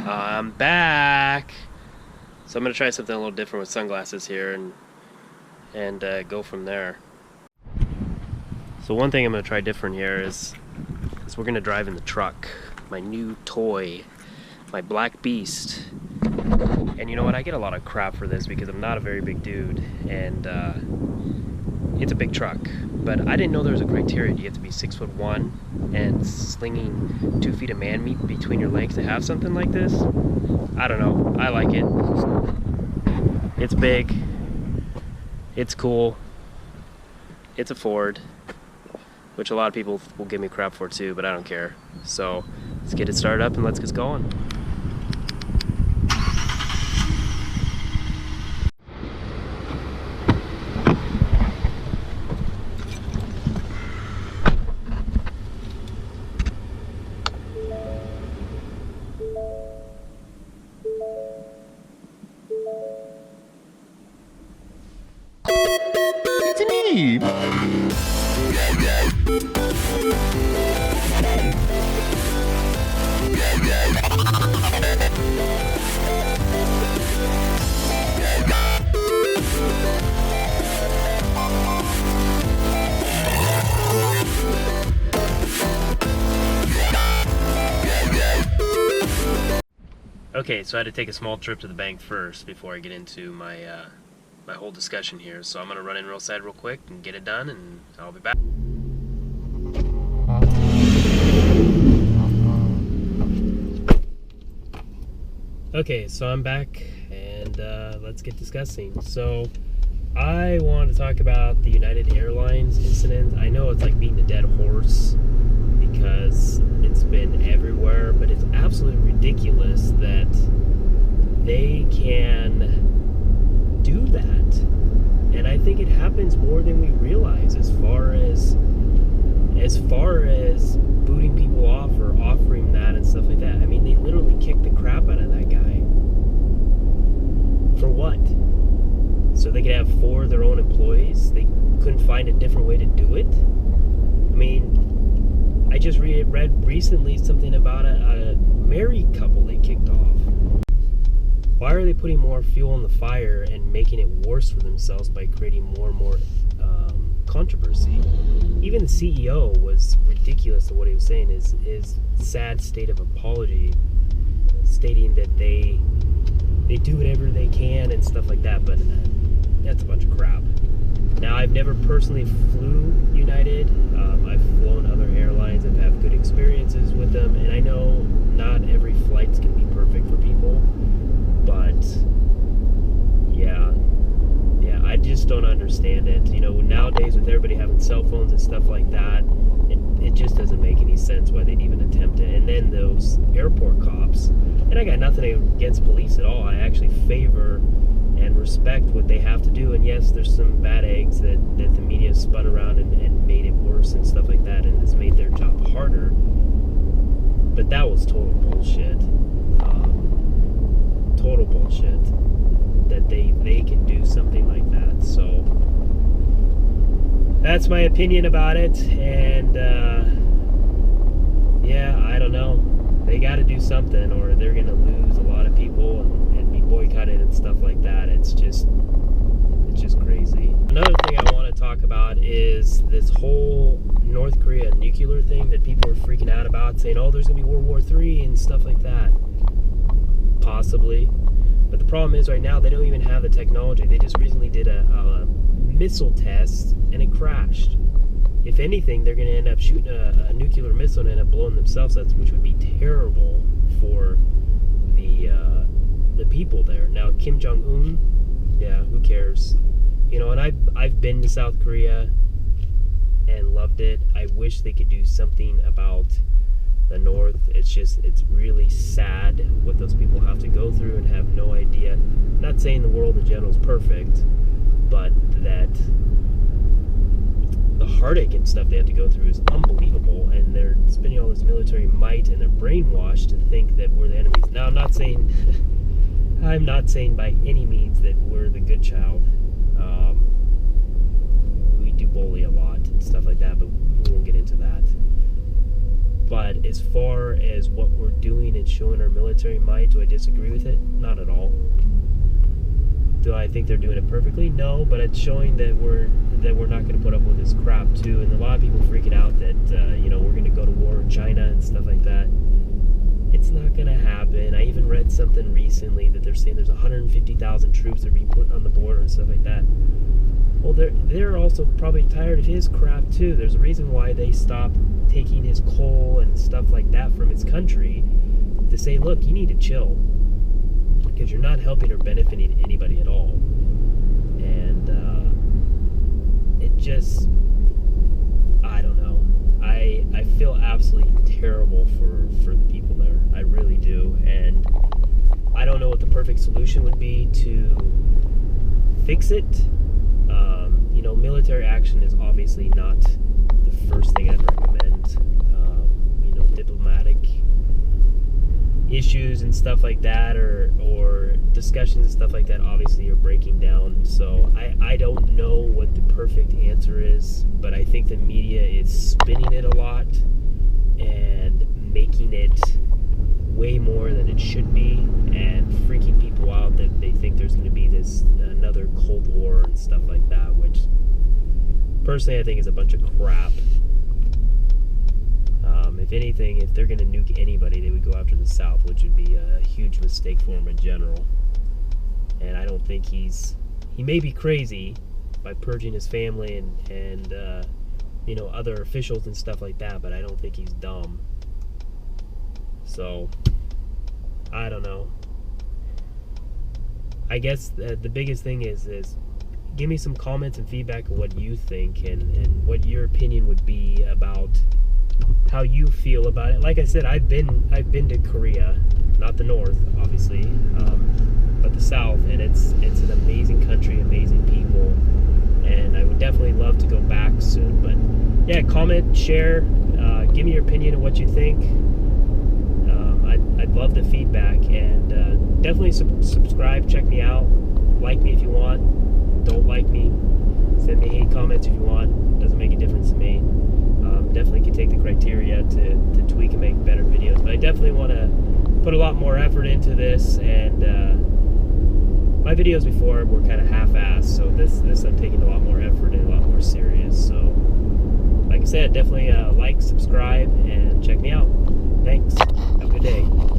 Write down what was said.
I'm back. So I'm gonna try something a little different with sunglasses here and go from there. So one thing I'm gonna try different here is we're gonna drive in the truck, my new toy, my Black Beast. And you know what? I get a lot of crap for this because I'm not a very big dude, and it's a big truck. But I didn't know there was a criteria. You have to be 6'1" and slinging 2 feet of man meat between your legs to have something like this. I don't know. I like it. It's big. It's cool. It's a Ford, which a lot of people will give me crap for too, but I don't care. So let's get it started up and let's get going. It's me. Okay, so I had to take a small trip to the bank first before I get into my whole discussion here. So I'm gonna run in real quick and get it done, and I'll be back. Okay, so I'm back, and let's get discussing. So I want to talk about the United Airlines incident. I know it's like beating a dead horse because it's been everywhere, but it's absolutely ridiculous that they can do that. And I think it happens more than we realize as far as booting people off or offering that and stuff like that. I mean, they literally kicked the crap out of that guy. For what? So they could have 4 of their own employees? They couldn't find a different way to do it? I mean, I just read recently something about a married couple they kicked off. Why are they putting more fuel on the fire and making it worse for themselves by creating more and more controversy? Even the CEO was ridiculous to what he was saying. His sad state of apology, stating that they do whatever they can and stuff like that, but that's a bunch of crap. Now, I've never personally flew United. I've flown other airlines and have good experiences with them, and I know not every flight's gonna be perfect for people, but yeah, I just don't understand it. You know, nowadays with everybody having cell phones and stuff like that, it just doesn't make any sense why they'd even attempt it. And then those airport cops, and I got nothing against police at all. I actually favor and respect what they have to do. And yes, there's some bad eggs that the media spun around and made it worse and stuff like that, and it's made their job harder. But that was total bullshit. Total bullshit that they can do something like that. So that's my opinion about it. And yeah, I don't know. They got to do something, or they're gonna lose a lot of people and be boycotted and stuff like that. It's just crazy. Another thing I want to talk about is this whole North Korea nuclear thing that people are freaking out about, saying, oh, there's gonna be World War III and stuff like that. Possibly. But the problem is right now they don't even have the technology. They just recently did a missile test and it crashed. If anything, they're going to end up shooting a nuclear missile and end up blowing themselves up, which would be terrible for the people there. Now, Kim Jong-un, yeah, who cares? You know, and I've been to South Korea and loved it. I wish they could do something about the North. It's really sad what those people have to go through and have no idea. I'm not saying the world in general is perfect, but that the heartache and stuff they have to go through is unbelievable, and they're spending all this military might and they're brainwashed to think that we're the enemies. Now, I'm not saying by any means that we're the good child. We do bully a lot and stuff like that, but we won't get into that. But as far as what we're doing and showing our military might, do I disagree with it? Not at all. Do I think they're doing it perfectly? No, but it's showing that we're not going to put up with this crap too. And a lot of people freaking out that we're going to go to war in China and stuff like that. It's not going to happen. I even read something recently that they're saying there's 150,000 troops that are being put on the border and stuff like that. Well, they're also probably tired of his crap too. There's a reason why they stopped taking his coal and stuff like that from his country, to say, look, you need to chill, because you're not helping or benefiting anybody at all. And it just, I don't know. I feel absolutely terrible for the people there. I really do. And I don't know what the perfect solution would be to fix it. Military action is obviously not the first thing I'd recommend. Diplomatic issues and stuff like that, or discussions and stuff like that, obviously are breaking down. So I don't know what the perfect answer is, but I think the media is spinning it a lot and making it way more than it should be, and freaking people out that they think there's going to be another Cold War and stuff like that, which personally I think is a bunch of crap. If anything, if they're going to nuke anybody, they would go after the South, which would be a huge mistake for him in general. And I don't think he may be crazy by purging his family and other officials and stuff like that, but I don't think he's dumb. So I don't know. I guess the biggest thing is give me some comments and feedback of what you think and what your opinion would be about how you feel about it. Like I said, I've been to Korea, not the North, obviously, but the South, and it's an amazing country, amazing people, and I would definitely love to go back soon. But yeah, comment, share, give me your opinion of what you think. I'd love the feedback, and definitely subscribe, check me out, like me if you want, don't like me, send me hate comments if you want, doesn't make a difference to me. Definitely can take the criteria to tweak and make better videos, but I definitely want to put a lot more effort into this, and my videos before were kind of half-assed, so this I'm taking a lot more effort and a lot more serious. So like I said, definitely like, subscribe, and check me out. Thanks. Have a good day.